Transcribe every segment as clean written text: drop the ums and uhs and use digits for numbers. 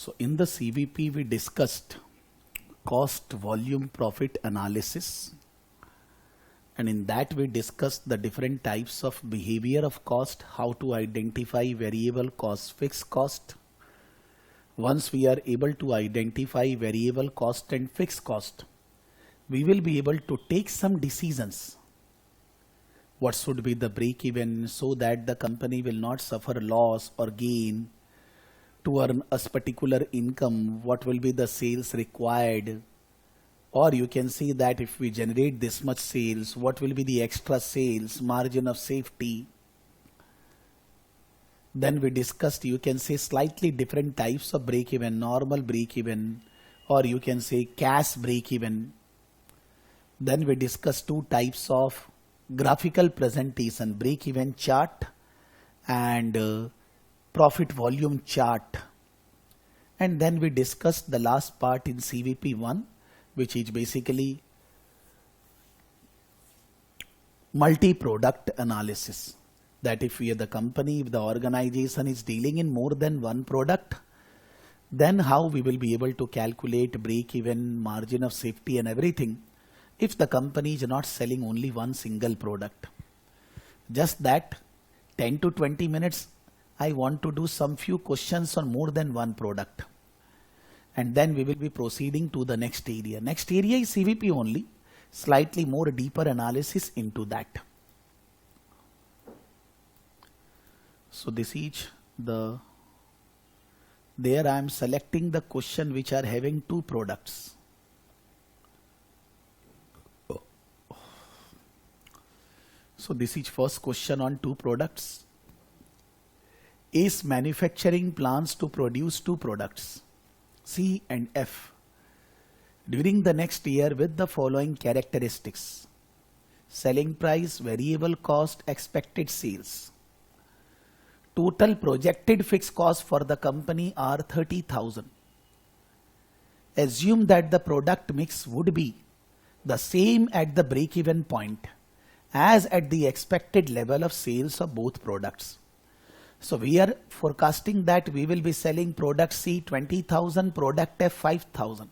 So in the CVP we discussed cost volume profit analysis, and in that we discussed the different types of behavior of cost, how to identify variable cost, fixed cost. Once we are able to identify variable cost and fixed cost, we will be able to take some decisions. What should be the break even so that the company will not suffer loss or gain to earn a particular income? What will be the sales required? Or you can see that if we generate this much sales, what will be the extra sales, margin of safety? Then we discussed, you can say, slightly different types of break even, normal break even, or you can say cash break even. Then we discussed two types of graphical presentation, break even chart and profit volume chart. And then we discussed the last part in CVP 1, which is basically multi-product analysis. That if we are the company, if the organization is dealing in more than one product, then how we will be able to calculate break even, margin of safety and everything if the company is not selling only one single product. Just that 10 to 20 minutes I want to do some few questions on more than one product, and then we will be proceeding to the next area. Next area is CVP only, slightly more deeper analysis into that. So this is there I am selecting the question which are having two products. So this is first question on two products. Is manufacturing plans to produce two products, C and F, during the next year with the following characteristics: selling price, variable cost, expected sales. Total projected fixed cost for the company are 30,000. Assume that the product mix would be the same at the break-even point as at the expected level of sales of both products. So we are forecasting that we will be selling product C 20,000, product F 5,000.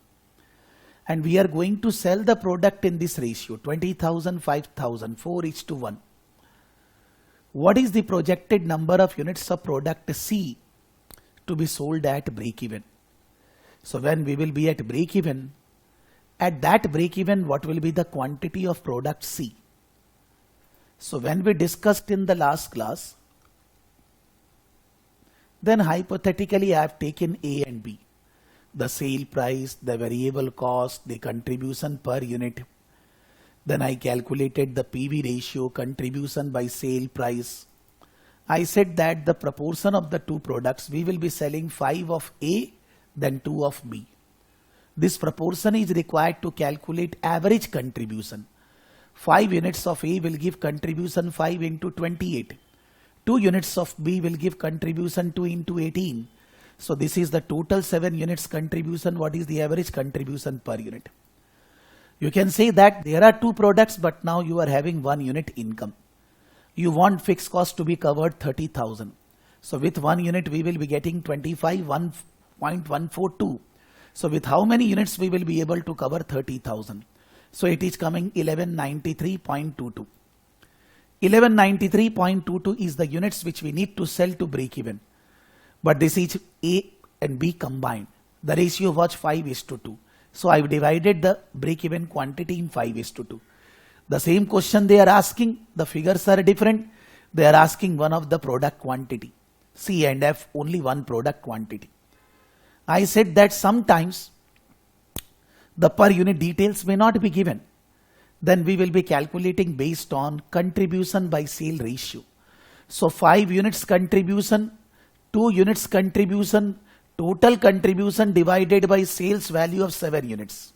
And we are going to sell the product in this ratio, 20,000, 5,000, 4:1. What is the projected number of units of product C to be sold at break-even? So when we will be at break-even, at that break-even, what will be the quantity of product C? So when we discussed in the last class, then hypothetically I have taken A and B, the sale price, the variable cost, the contribution per unit. Then I calculated the PV ratio, contribution by sale price. I said that the proportion of the two products, we will be selling 5 of A, then 2 of B. This proportion is required to calculate average contribution. 5 units of A will give contribution 5 into 28. 2 units of B will give contribution 2 into 18. So this is the total 7 units contribution. What is the average contribution per unit? You can say that there are two products, but now you are having 1 unit income. You want fixed cost to be covered 30,000. So with 1 unit we will be getting 25.142. So with how many units we will be able to cover 30,000? So it is coming 1193.22. 1193.22 is the units which we need to sell to break even. But this is A and B combined. The ratio was 5:2. So I've divided the break-even quantity in 5:2. The same question they are asking, the figures are different. They are asking one of the product quantity. C and F, only one product quantity. I said that sometimes the per unit details may not be given. Then we will be calculating based on contribution by sale ratio. So 5 units contribution, 2 units contribution, total contribution divided by sales value of 7 units.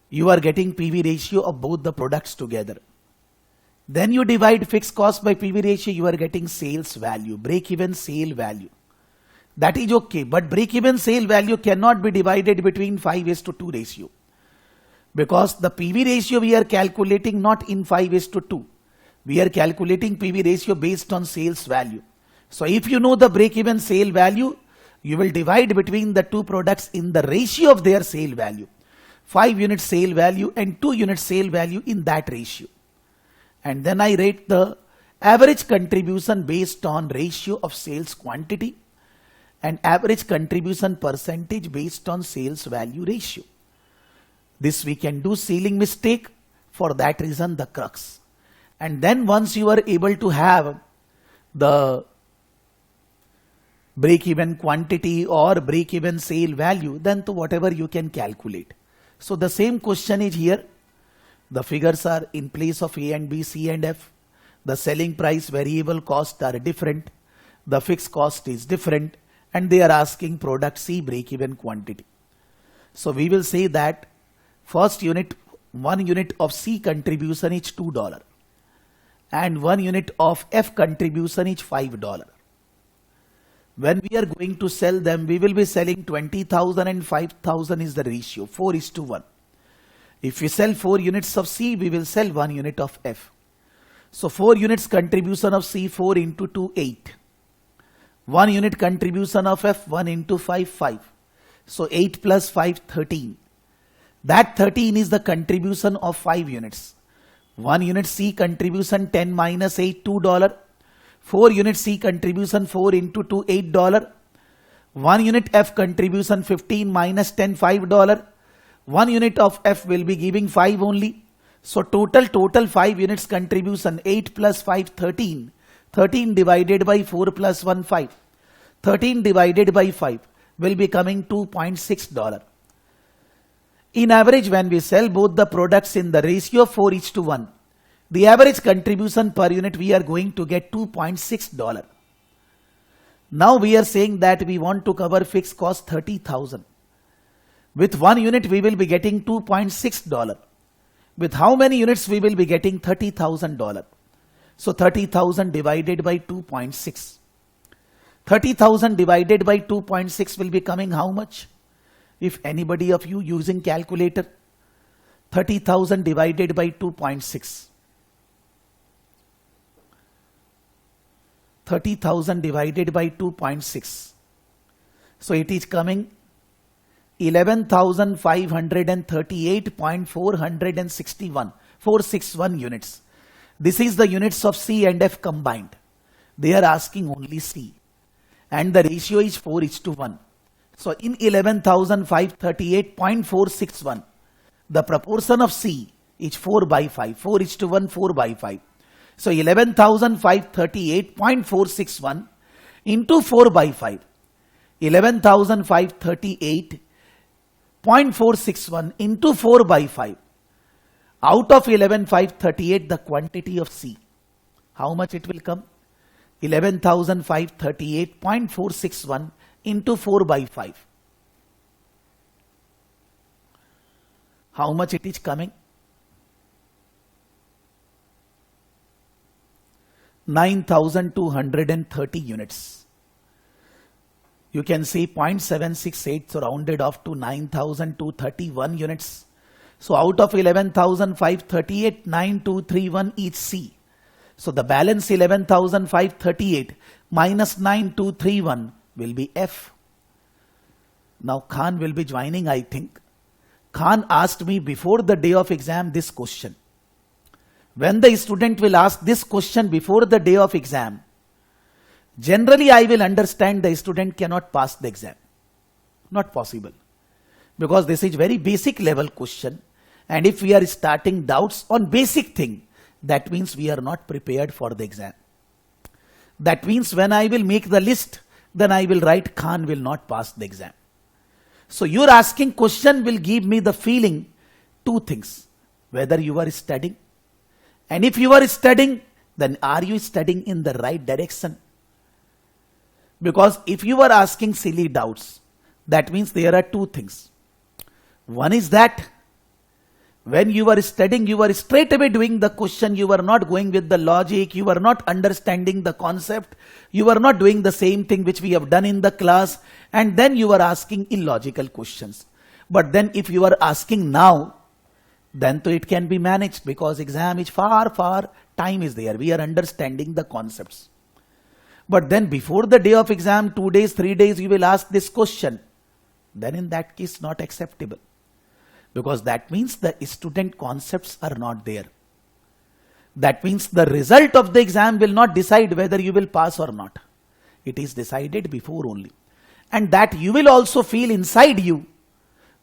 You are getting PV ratio of both the products together. Then you divide fixed cost by PV ratio, you are getting sales value, break-even sale value. That is okay, but break-even sale value cannot be divided between 5:2 ratio. Because the PV ratio we are calculating not in 5:2. We are calculating PV ratio based on sales value. So if you know the break-even sale value, You will divide between the two products in the ratio of their sale value. 5 unit sale value and 2 unit sale value in that ratio. And then I rate the average contribution based on ratio of sales quantity and average contribution percentage based on sales value ratio. This we can do ceiling mistake, for that reason the crux. And then once you are able to have the break-even quantity or break-even sale value, then to whatever you can calculate. So the same question is here. The figures are in place of A and B, C and F. The selling price, variable cost are different. The fixed cost is different. And they are asking product C break-even quantity. So we will say that first unit, 1 unit of C contribution is $2. And 1 unit of F contribution is $5. When we are going to sell them, we will be selling 20,000 and 5,000 is the ratio, 4:1. If we sell 4 units of C, we will sell 1 unit of F. So 4 units contribution of C, 4 into 2, 8. 1 unit contribution of F, 1 into 5, 5. So 8 plus 5, 13. That 13 is the contribution of 5 units. 1 unit C contribution 10 minus 8, $2. 4 unit C contribution 4 into 2, $8. 1 unit F contribution 15 minus 10, $5. 1 unit of F will be giving 5 only. So total 5 units contribution, 8 plus 5, 13. 13 divided by 4 plus 1, 5. 13 divided by 5 will be coming $2.6. In average, when we sell both the products in the ratio of 4:1, the average contribution per unit we are going to get $2.6. Now we are saying that we want to cover fixed cost 30,000. With 1 unit we will be getting $2.6. With how many units we will be getting $30,000. So 30,000 divided by 2.6. 30,000 divided by 2.6 will be coming how much? If anybody of you using calculator, 30,000 divided by 2.6. 30,000 divided by 2.6. So it is coming 11,538.461 units. This is the units of C and F combined. They are asking only C. And the ratio is 4:1. So in 11,538.461, the proportion of C is 4 by 5. 4:1, 4 by 5. So 11,538.461 into 4 by 5. 11,538.461 into 4 by 5. Out of 11,538, the quantity of C, how much it will come? 11,538.461 into 4 by 5. How much it is coming? 9,230 units. You can see 0.768, so rounded off to 9,231 units. So out of 11,538, 9,231 each C. So the balance 11,538 minus 9,231 will be F. Now Khan will be joining, I think. Khan asked me before the day of exam this question. When the student will ask this question before the day of exam, generally I will understand the student cannot pass the exam. Not possible. Because this is very basic level question. And if we are starting doubts on basic thing, that means we are not prepared for the exam. That means when I will make the list, then I will write Khan will not pass the exam. So your asking question will give me the feeling two things. Whether you are studying. And if you are studying, then are you studying in the right direction? Because if you are asking silly doubts, that means there are two things. One is that when you are studying, you are straight away doing the question, you are not going with the logic, you are not understanding the concept, you are not doing the same thing which we have done in the class, and then you are asking illogical questions. But then if you are asking now, then to it can be managed because exam is far, time is there. We are understanding the concepts. But then before the day of exam, 2 days, 3 days, you will ask this question. Then in that case, not acceptable. Because that means the student concepts are not there. That means the result of the exam will not decide whether you will pass or not. It is decided before only. And that you will also feel inside you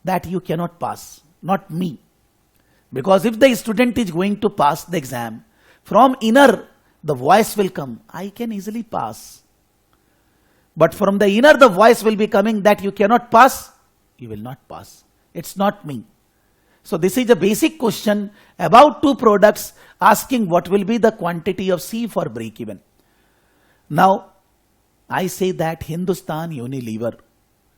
that you cannot pass, not me. Because if the student is going to pass the exam, from inner the voice will come, I can easily pass. But from the inner the voice will be coming that you cannot pass, you will not pass. It's not me. So this is a basic question about two products asking what will be the quantity of C for break-even. Now, I say that Hindustan Unilever,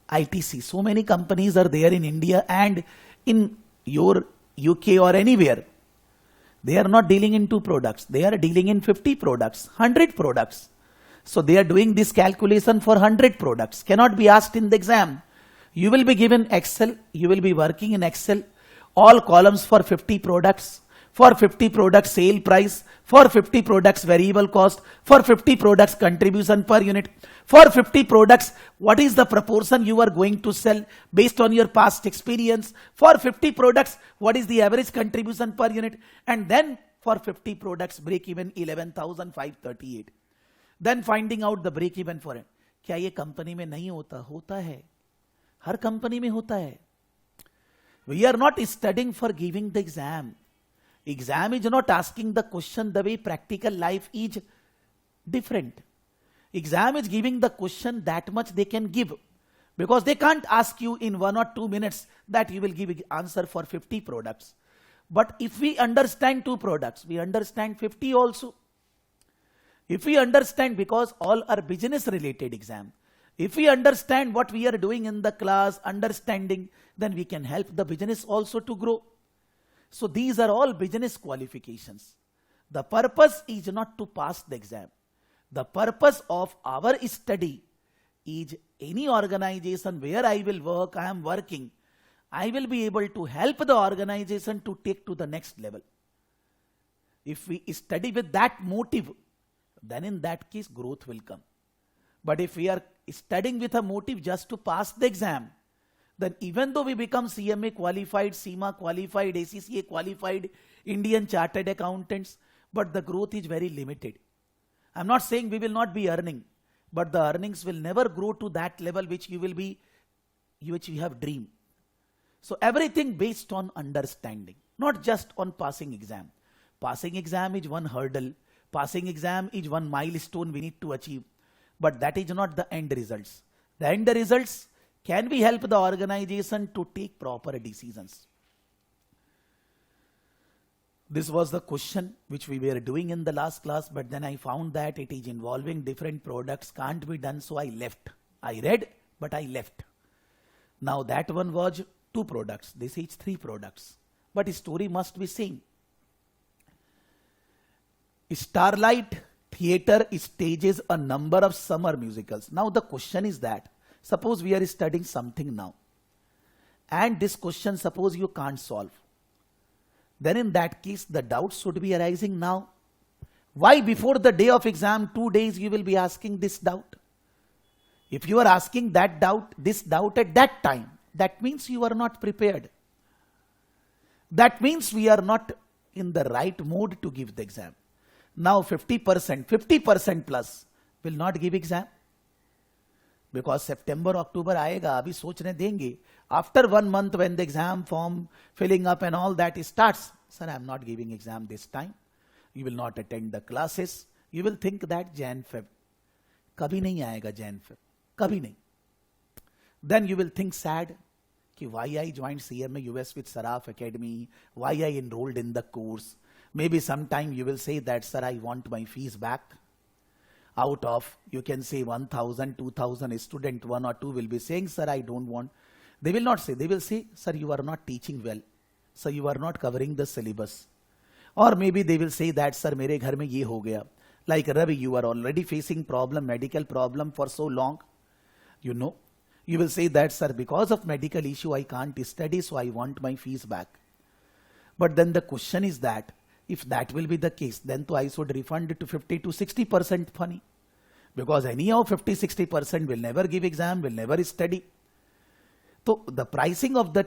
ITC, so many companies are there in India and in your UK or anywhere. They are not dealing in two products. They are dealing in 50 products, 100 products. So they are doing this calculation for 100 products. Cannot be asked in the exam. You will be given Excel. You will be working in Excel. All columns for 50 products. For 50 products sale price. For 50 products variable cost. For 50 products contribution per unit. For 50 products, what is the proportion you are going to sell based on your past experience? For 50 products, what is the average contribution per unit? And then for 50 products, break even 11,538. Then finding out the break even for it. क्या ये company में नहीं होता? होता है. हर company में होता है. We are not studying for giving the exam. Exam is not asking the question the way practical life is different. Exam is giving the question that much they can give. Because they can't ask you in 1 or 2 minutes that you will give answer for 50 products. But if we understand 2 products, we understand 50 also. If we understand, because all are business related exam. If we understand what we are doing in the class, understanding, then we can help the business also to grow. So these are all business qualifications. The purpose is not to pass the exam. The purpose of our study is any organization where I will work, I am working, I will be able to help the organization to take to the next level. If we study with that motive, then in that case growth will come. But if we are studying with a motive just to pass the exam, then even though we become CMA qualified, CMA qualified, ACCA qualified, Indian Chartered Accountants, but the growth is very limited. I'm not saying we will not be earning, but the earnings will never grow to that level which you have dreamed. So everything based on understanding, not just on passing exam. Passing exam is one hurdle. Passing exam is one milestone we need to achieve. But that is not the end results. The end results, can we help the organization to take proper decisions? This was the question which we were doing in the last class, but then I found that it is involving different products, can't be done, so I left. I read, but I left. Now that one was 2 products, this is 3 products, but story must be same. Starlight Theatre stages a number of summer musicals. Now the question is that, suppose we are studying something now, and this question suppose you can't solve. Then in that case, the doubts should be arising now. Why before the day of exam, 2 days you will be asking this doubt? If you are asking that doubt, this doubt at that time, that means you are not prepared. That means we are not in the right mode to give the exam. Now 50% plus will not give exam. Because September, October आएगा, अभी सोचने देंगे. After 1 month when the exam form filling up and all that starts, sir, I am not giving exam this time. You will not attend the classes. You will think that Jan Feb. कभी नहीं आएगा Jan Feb. कभी नहीं. Then you will think sad कि why I joined CMA US with Saraf Academy, why I enrolled in the course. Maybe sometime you will say that, sir, I want my fees back. Out of, you can say 1,000, 2,000 student, 1 or 2 will be saying, sir, I don't want. They will not say, they will say, sir, you are not teaching well. Sir, you are not covering the syllabus. Or maybe they will say that, sir, mere ghar mein ye ho gaya. Like Ravi, you are already facing problem, medical problem for so long. You know, you will say that, sir, because of medical issue, I can't study, so I want my fees back. But then the question is that, if that will be the case, then I should refund it to 50 to 60% funny. because anyhow 50-60% will never give exam, will never study. So the pricing of the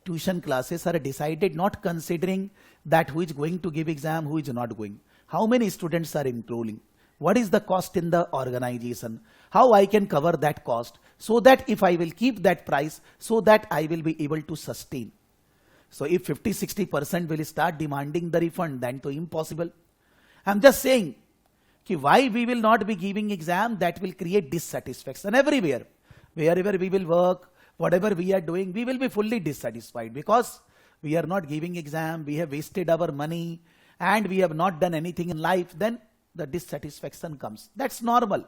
tuition classes are decided not considering that who is going to give exam, who is not going, how many students are enrolling, what is the cost in the organization, how I can cover that cost, so that if I will keep that price, so that I will be able to sustain. So if 50-60% will start demanding the refund, then to impossible. I'm just saying why we will not be giving exam, that will create dissatisfaction everywhere. Wherever we will work, whatever we are doing, we will be fully dissatisfied because we are not giving exam, we have wasted our money and we have not done anything in life. Then the dissatisfaction comes. That's normal.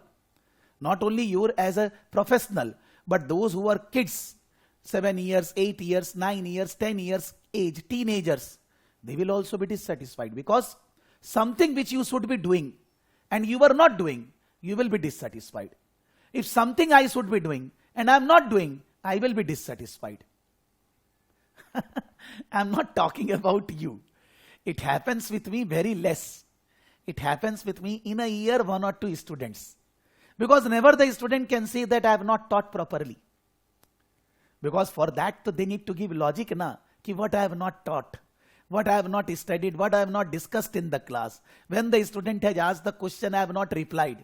Not only you as a professional, but those who are kids, 7 years, 8 years, 9 years, 10 years age, teenagers, they will also be dissatisfied because something which you should be doing and you are not doing, you will be dissatisfied. If something I should be doing and I'm not doing, I will be dissatisfied. I'm not talking about you. It happens with me very less. It happens with me in a year, 1 or 2 students. Because never the student can say that I have not taught properly. Because for that they need to give logic, ki what I have not taught, what I have not studied, what I have not discussed in the class. When the student has asked the question, I have not replied.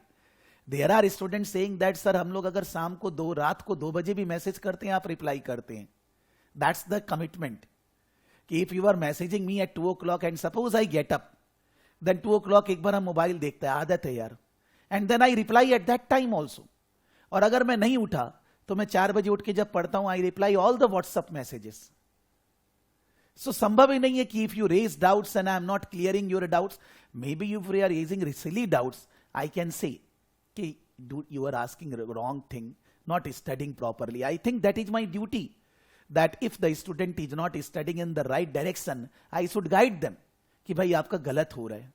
There are students saying that, sir, हम लोग अगर शाम को रात को 2 बजे भी message करते हैं, आप रिप्लाई करते हैं. That's the commitment. कि if you are messaging me at 2 o'clock and suppose I get up, then 2 o'clock एक बार हम मोबाइल देखते हैं, आदत है यार. And then I reply at that time also. और अगर मैं नहीं उठा, तो मैं 4 बजे उठ के जब पढ़ता हूं, I reply all the WhatsApp messages. So संभव ही नहीं है कि if you raise doubts and I am not clearing your doubts, maybe if you are raising silly doubts, I can say, okay, you are asking the wrong thing, not studying properly. I think that is my duty, that if the student is not studying in the right direction, I should guide them कि भाई आपका गलत हो रहा है.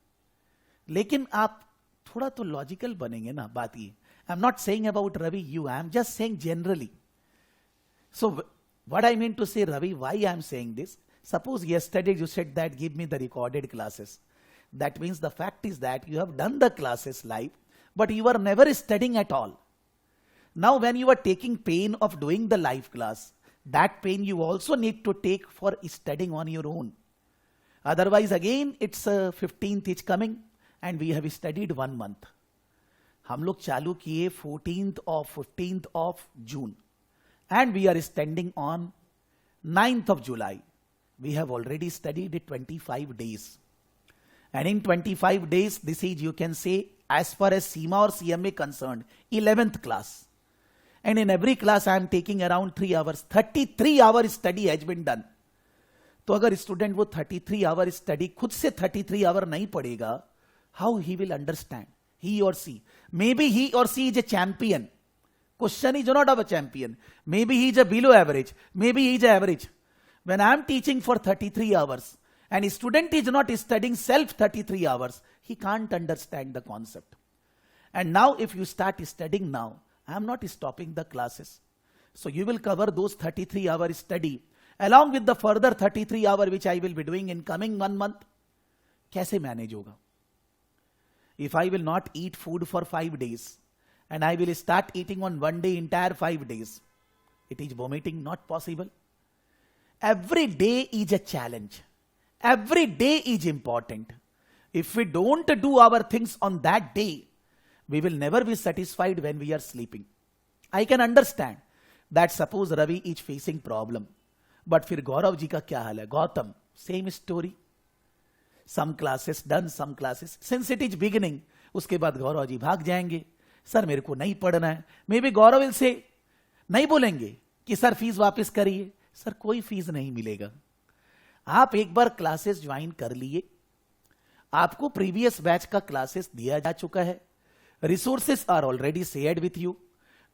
लेकिन आप थोड़ा तो लॉजिकल बनेंगे ना. बात ये, I am not saying about Ravi, you, I am just saying generally. So what I mean to say, Ravi, why I am saying this? Suppose yesterday you said that give me the recorded classes. That means the fact is that you have done the classes live, but you are never studying at all. Now when you are taking pain of doing the live class, that pain you also need to take for studying on your own. Otherwise again it's 15th is coming and we have studied 1 month. हम लोग चालू किए 15th of June and we are standing on 9th of July. We have already studied 25 days. And in 25 days, this is, you can say, as far as CMA or CMA concerned, 11th class. And in every class, I am taking around 3 hours. 33 hour study has been done. तो अगर student वो 33 hour study खुद से 33 hour नहीं पढ़ेगा, how he will understand? He or she. Maybe he or she is a champion. Question is not of a champion. Maybe he is a below average. Maybe he is average. When I am teaching for 33 hours and a student is not studying self 33 hours, he can't understand the concept. And now if you start studying now, I am not stopping the classes. So you will cover those 33 hour study along with the further 33 hour which I will be doing in coming 1 month. कैसे manage होगा? If I will not eat food for 5 days and I will start eating on 1 day entire 5 days, it is vomiting, not possible. Every day is a challenge. Every day is important. If we don't do our things on that day, we will never be satisfied when we are sleeping. I can understand that suppose Ravi is facing problem, but फिर गौरव जी का क्या हाल है? Gautam, same story. Some classes done, some classes. Since it is beginning, उसके बाद गौरव जी भाग जाएंगे. Sir मेरे को नहीं पढ़ना है. Maybe गौरव will say, नहीं बोलेंगे कि सर फीस वापस करिए. सर कोई फीस नहीं मिलेगा. आप एक बार क्लासेस ज्वाइन कर लिए, आपको प्रीवियस बैच का क्लासेस दिया जा चुका है, resources are already shared with you.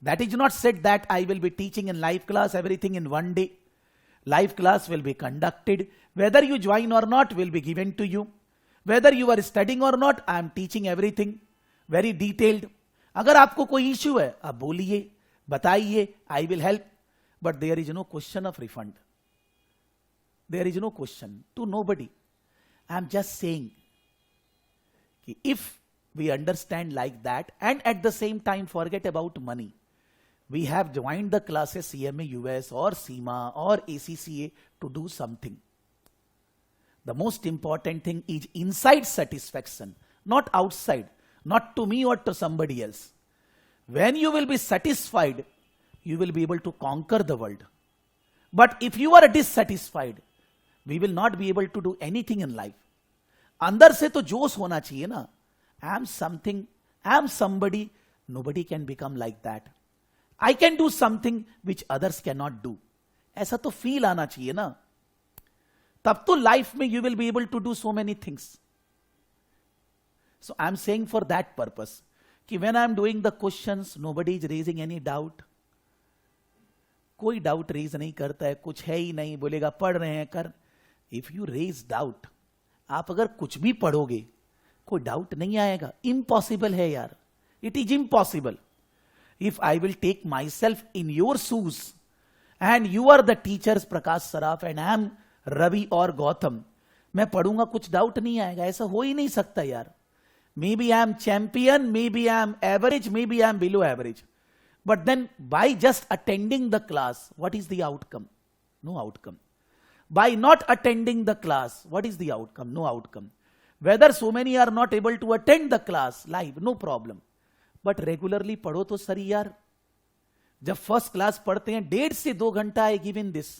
That is not said that I will be teaching in live class everything in 1 day. Live class will be conducted. Whether you join or not will be given to you. Whether you are studying or not, I am teaching everything very detailed. अगर आपको कोई issue है आप बोलिए, बताइए, I will help. But there is no question of refund. There is no question to nobody. I am just saying, if We understand like that, and at the same time forget about money. We have joined the classes CMA US or CMA or ACCA to do something. The most important thing is inside satisfaction, not outside, not to me or to somebody else. When you will be satisfied, you will be able to conquer the world. But if you are dissatisfied, we will not be able to do anything in life. अंदर से तो जोश होना चाहिए ना. I am something, I am somebody, nobody can become like that. I can do something which others cannot do. ऐसा तो feel आना चाहिए ना. तब तो लाइफ में you will be able to do so many things. So I am saying for that purpose कि when I am doing the questions, nobody is raising any doubt. कोई डाउट रेज नहीं करता है, कुछ है ही नहीं, बोलेगा पढ़ रहे हैं कर. इफ यू रेज डाउट, आप अगर कुछ भी पढ़ोगे कोई डाउट नहीं आएगा. इम्पॉसिबल है यार, it is impossible. If I will take myself in your shoes and you are the teachers Prakash Saraf and I am Ravi और गौतम, मैं पढ़ूंगा कुछ डाउट नहीं आएगा. ऐसा हो ही नहीं सकता यार. Maybe I am champion, maybe I am average, maybe I am below average. But then by just attending the class, what is the outcome? No outcome. By not attending the class, what is the outcome? No outcome. Whether so many are not able to attend the class live, no problem. But regularly पढ़ो तो सही यार. जब first class पढ़ते हैं 1.5 से 2 घंटा I give in this.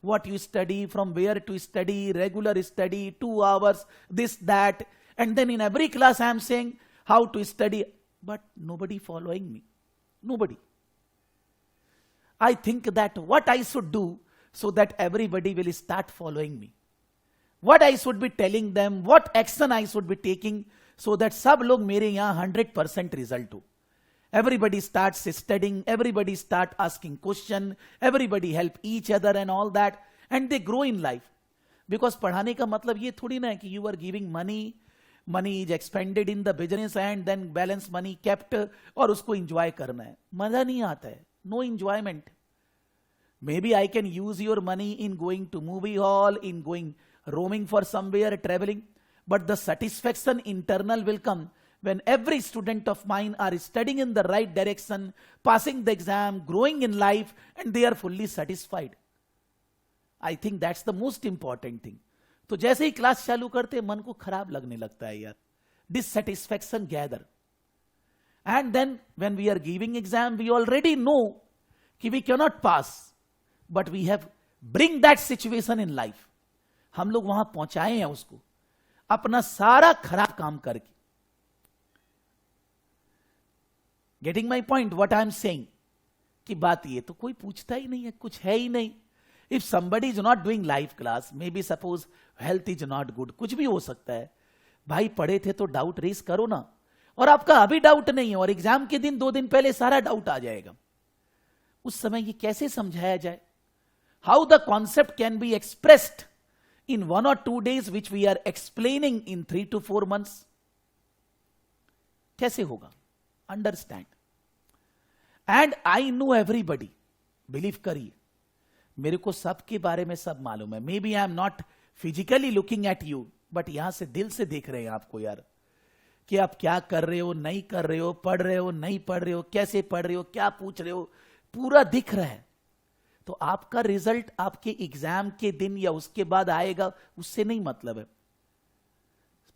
What you study, from where to study, regular study, 2 hours, this, that. And then in every class I am saying how to study. But nobody following me. Nobody. I think that what I should do so that everybody will start following me. What I should be telling them, what action I should be taking so that सब लोग मेरे यहाँ 100% result हो. Everybody starts studying, everybody start asking question, everybody help each other and all that, and they grow in life. Because पढ़ाने का मतलब ये थोड़ी ना है कि you are giving money, money is expended in the business and then balance money kept और उसको enjoy करना है. मजा नहीं आता है. No enjoyment. Maybe I can use your money in going to movie hall, in going roaming for somewhere, traveling. But the satisfaction internal will come when every student of mine are studying in the right direction, passing the exam, growing in life, and they are fully satisfied. I think that's the most important thing. तो जैसे ही class चालू करते मन को खराब लगने लगता है यार. Dissatisfaction gather. And then when we are giving exam, we already know कि we cannot pass. But we have bring that situation in life. हम लोग वहां पहुंचाए हैं उसको अपना सारा खराब काम करके. Getting my point, what I am saying? कि बात ये तो कोई पूछता ही नहीं है, कुछ है ही नहीं. If somebody is not doing live class, maybe suppose health is not good, कुछ भी हो सकता है. भाई पढ़े थे तो डाउट रेस करो ना. और आपका अभी डाउट नहीं है और एग्जाम के दिन 2 दिन पहले सारा डाउट आ जाएगा. उस समय ये कैसे समझाया जाए? How the concept can be expressed in 1 or 2 days which we are explaining in 3 to 4 months? कैसे होगा? Understand. And I know everybody. Believe करिए. मेरे को सबके बारे में सब मालूम है. Maybe I am not physically looking at you, but यहां से दिल से देख रहे हैं आपको यार. कि आप क्या कर रहे हो, नहीं कर रहे हो, पढ़ रहे हो, नहीं पढ़ रहे हो, कैसे पढ़ रहे हो, क्या पूछ रहे हो, पूरा दिख रहा है. तो आपका रिजल्ट आपके एग्जाम के दिन या उसके बाद आएगा, उससे नहीं मतलब है.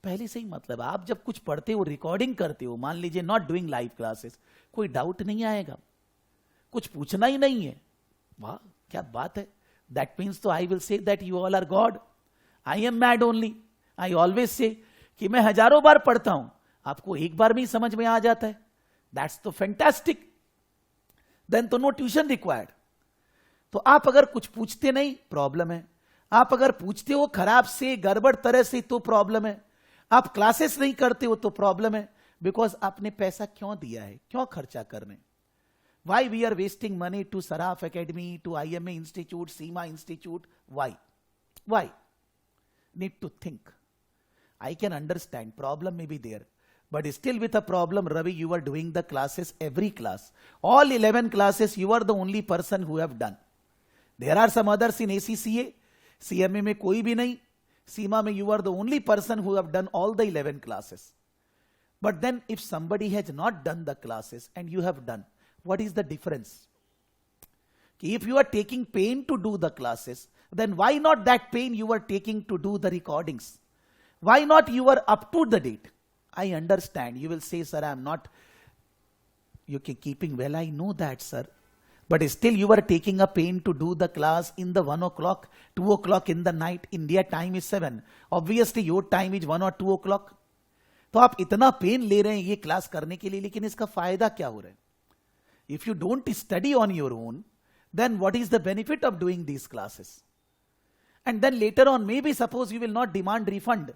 पहले से ही मतलब है. आप जब कुछ पढ़ते हो, रिकॉर्डिंग करते हो, मान लीजिए नॉट डूइंग लाइव क्लासेस, कोई डाउट नहीं आएगा, कुछ पूछना ही नहीं है. वाह क्या बात है. दैट मीन्स तो I will say that you all are god. I am mad only. I always say कि मैं हजारों बार पढ़ता हूं, आपको एक बार में ही समझ में आ जाता है. दैट्स तो फैंटास्टिक. देन तो नो ट्यूशन रिक्वायर्ड. तो आप अगर कुछ पूछते नहीं, प्रॉब्लम है. आप अगर पूछते हो खराब से, गड़बड़ तरह से, तो प्रॉब्लम है. आप क्लासेस नहीं करते हो तो प्रॉब्लम है. बिकॉज आपने पैसा क्यों दिया है, क्यों खर्चा करने. Why we are wasting money to Saraf Academy, to IMA institute, Seema institute. Why need to think. I can understand problem may be there, but still with a problem, Ravi, you are doing the classes, every class, all 11 classes, you are the only person who have done. There are some others in ACCA, CMA में कोई भी नहीं, सीमा में you are the only person who have done all the 11 classes. But then if somebody has not done the classes and you have done, what is the difference? If you are taking pain to do the classes, then why not that pain you are taking to do the recordings? Why not you are up to the date? I understand. You will say, sir, I am not keeping well. I know that, sir. But still you are taking a pain to do the class in the 1 o'clock, 2 o'clock in the night. India time is 7. Obviously your time is 1 or 2 o'clock. तो आप इतना pen ले रहे हैं ये class करने के लिए, लेकिन इसका फायदा क्या हो रहा है? If you don't study on your own, then what is the benefit of doing these classes? And then later on, maybe suppose you will not demand refund,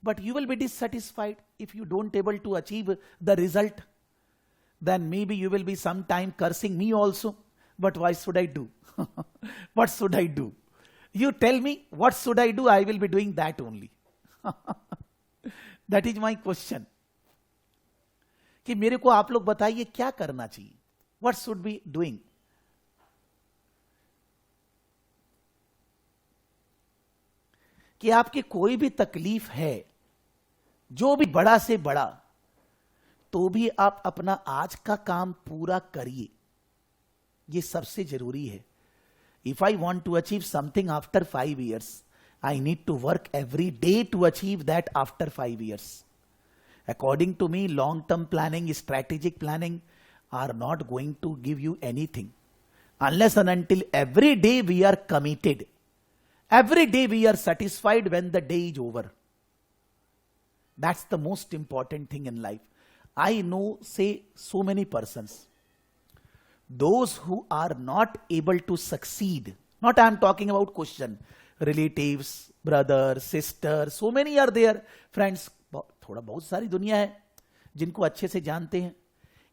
but you will be dissatisfied if you don't able to achieve the result. Then maybe you will be sometime cursing me also. But why should I do? What should I do? You tell me, what should I do? I will be doing that only. That is my question. कि मेरे को आप लोग बताइए क्या करना चाहिए? What should be doing? कि आपकी कोई भी तकलीफ है, जो भी बड़ा से बड़ा, तो भी आप अपना आज का काम पूरा करिए. ये सबसे जरूरी है. If I want to achieve something after 5 years, I need to work every day to achieve that after 5 years. According to me, long-term planning, strategic planning are not going to give you anything unless and until every day we are committed. Every day we are satisfied when the day is over. That's the most important thing in life. I know, say, so many persons. Those who are not able to succeed, not I am talking about question, relatives, brothers, sisters, so many are there, friends, थोड़ा बहुत सारी दुनिया है जिनको अच्छे से जानते हैं.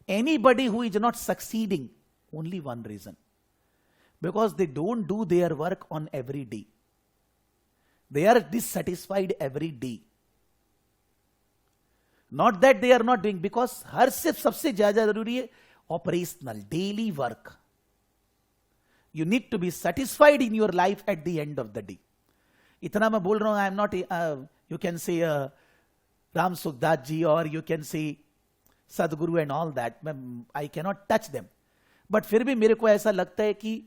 Anybody who is not succeeding, only one reason, because they don't do their work on every day. They are dissatisfied every day. Not that they are not doing, because हर से सबसे ज्यादा जरूरी है operational, daily work. You need to be satisfied in your life at the end of the day. इतना मैं बोल रहा हूं, I am not, you can say Ram Sukdat ji, or you can say Sadguru and all that. I cannot touch them. But फिर भी मेरे को ऐसा लगता है कि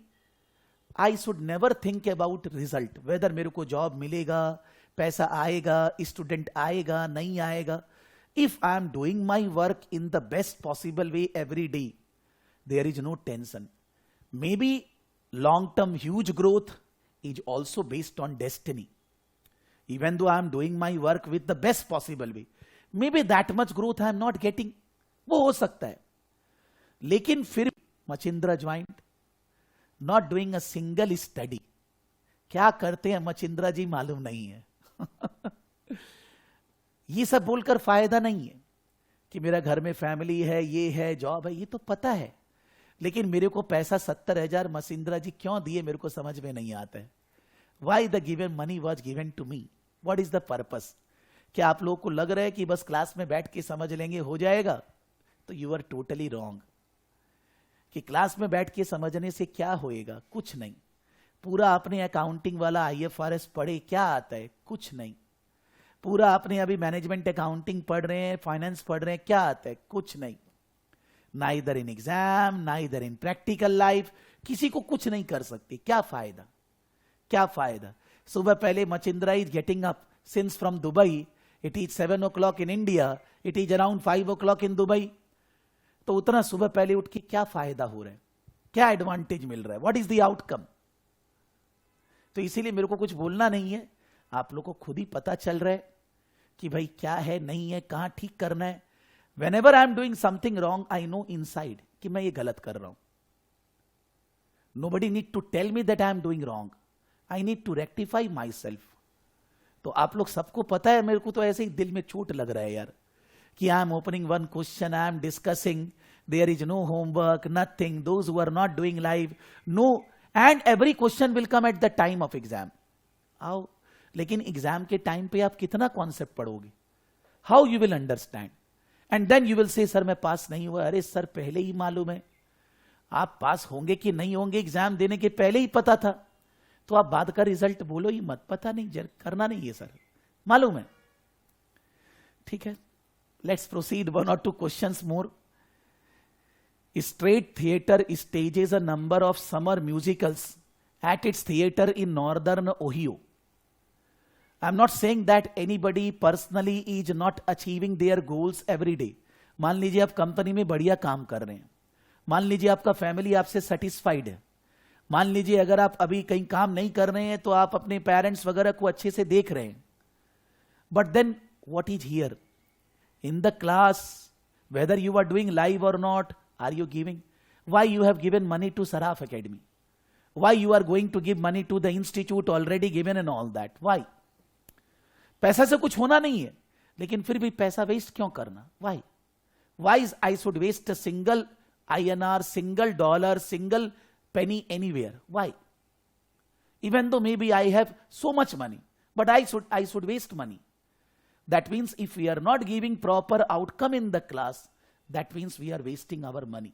I should never think about result. Whether मेरे को job मिलेगा, पैसा आएगा, student आएगा, नहीं आएगा. If I am doing my work in the best possible way every day, there is no tension. Maybe long-term huge growth is also based on destiny. Even though I am doing my work with the best possible way, maybe that much growth I am not getting. वो हो सकता है. लेकिन फिर मचिंद्रा joint, not doing a single study. क्या करते हैं मचिंद्रा जी मालूम नहीं है. ये सब बोलकर फायदा नहीं है कि मेरा घर में फैमिली है, ये है, जॉब है, ये तो पता है. लेकिन मेरे को पैसा 70,000 मचिंद्रा जी क्यों दिए, मेरे को समझ में नहीं आता है. Why the given money was given to me? What is the purpose? क्या आप लोगों को लग रहा है कि बस क्लास में बैठ के समझ लेंगे हो जाएगा? तो you are totally wrong. कि क्लास में बैठ के समझने से क्या होएगा? कुछ नहीं. पूरा आपने अकाउंटिंग वाला IFRS पढ़े, क्या आता है? कुछ नहीं. पूरा आपने अभी मैनेजमेंट अकाउंटिंग पढ़ रहे हैं, फाइनेंस पढ़ रहे हैं, क्या आता है? कुछ नहीं. Neither in exam, neither in practical life. किसी को कुछ नहीं कर सकती. क्या फायदा? क्या फायदा? सुबह पहले Machindra is getting up since from Dubai. It is 7 o'clock in India, it is around 5 o'clock in Dubai. तो उतना सुबह पहले उठ के क्या फायदा हो रहा है? क्या एडवांटेज मिल रहा है? What is the outcome? तो इसीलिए मेरे को कुछ बोलना नहीं है, आप लोग को खुद ही पता चल रहा है कि भाई क्या है, नहीं है, कहां ठीक करना है. Whenever I am doing something wrong, I know inside कि मैं ये गलत कर रहा हूं. Nobody need to tell me that I am doing wrong. I need to rectify myself. तो आप लोग सबको पता है, मेरे को तो ऐसे ही दिल में चोट लग रहा है यार कि I am opening one question, I am discussing, there is no homework, nothing. Those who are not doing live, no, and every question will come at the time of exam. आओ, लेकिन एग्जाम के time पे आप कितना concept पढ़ोगे? How you will understand? And then you will say, sir मैं पास नहीं हुआ. अरे सर पहले ही मालूम है. आप पास होंगे कि नहीं होंगे एग्जाम देने के पहले ही पता था. तो आप बाद का रिजल्ट बोलो ही मत. पता नहीं, करना नहीं है सर, मालूम है. ठीक है, Let's proceed one or two questions more. Straight Theatre stages a number of summer musicals at its theatre in northern Ohio. I'm not saying that anybody personally is not achieving their goals every day. मान लीजिए आप company में बढ़िया काम कर रहे हैं, मान लीजिए आपका फैमिली आपसे सेटिस्फाइड है, मान लीजिए अगर आप अभी कहीं काम नहीं कर रहे हैं तो आप अपने पेरेंट्स वगैरह को अच्छे से देख रहे हैं. But then what is here in the class, whether you are doing live or not, are you giving? Why you have given money to Saraf Academy? Why you are going to give money to the institute already given and all that? Why? पैसा से कुछ होना नहीं है, लेकिन फिर भी पैसा वेस्ट क्यों करना? Why? Why is I should waste a single INR, single dollar, single penny anywhere? Why? Even though maybe I have so much money, but I should waste money. That means if we are not giving proper outcome in the class, that means we are wasting our money.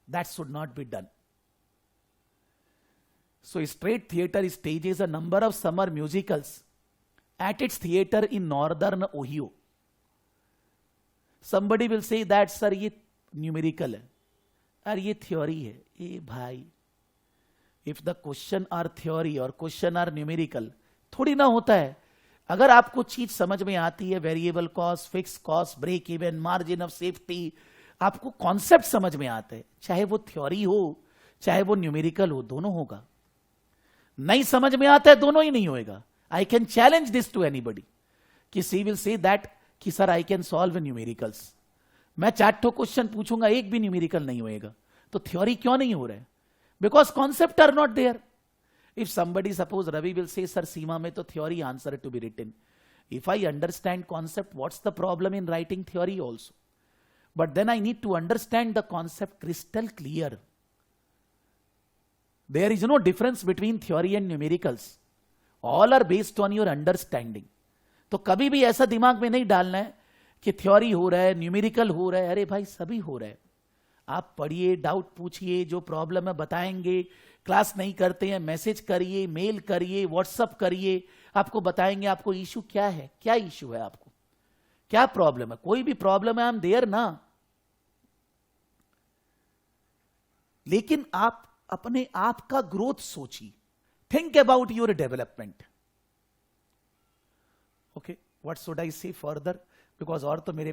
That should not be done. So Straight Theatre stages a number of summer musicals at its theatre in northern Ohio. Somebody will say that, sir, ये numerical है और ये theory है. ए भाई, if the question are theory और question are numerical, थोड़ी ना होता है. अगर आपको चीज समझ में आती है, variable cost, fix cost, break even, margin of safety, आपको कॉन्सेप्ट समझ में आते हैं, चाहे वो थ्योरी हो चाहे वो न्यूमेरिकल हो, दोनों होगा. नहीं समझ में आता है, दोनों ही नहीं होएगा. I can challenge this to anybody कि सी विल से दैट कि sir I can solve numericals. मैं 4 क्वेश्चन पूछूंगा, एक भी न्यूमेरिकल नहीं होएगा. तो थ्योरी क्यों नहीं हो रहा है? Because concept are not there. If somebody, suppose Ravi will say, sir, CMA mein to theory answer to be written. If I understand concept, what's the problem in writing theory also? But then I need to understand the concept crystal clear. There is no difference between theory and numericals. All are based on your understanding. तो कभी भी ऐसा दिमाग में नहीं डालना है कि थ्योरी हो रहा है, न्यूमेरिकल हो रहा है. अरे भाई, सभी हो रहा है. आप पढ़िए, डाउट पूछिए, जो प्रॉब्लम है बताएंगे. क्लास नहीं करते हैं, मैसेज करिए, मेल करिए, व्हाट्सअप करिए, आपको बताएंगे आपको इशू क्या है, क्या इशू है, आपको क्या प्रॉब्लम है. कोई भी प्रॉब्लम है, आई एम देयर ना. लेकिन आप अपने आप का ग्रोथ सोचिए. Think about your development. Okay, what should I से फर्दर, बिकॉज और तो मेरे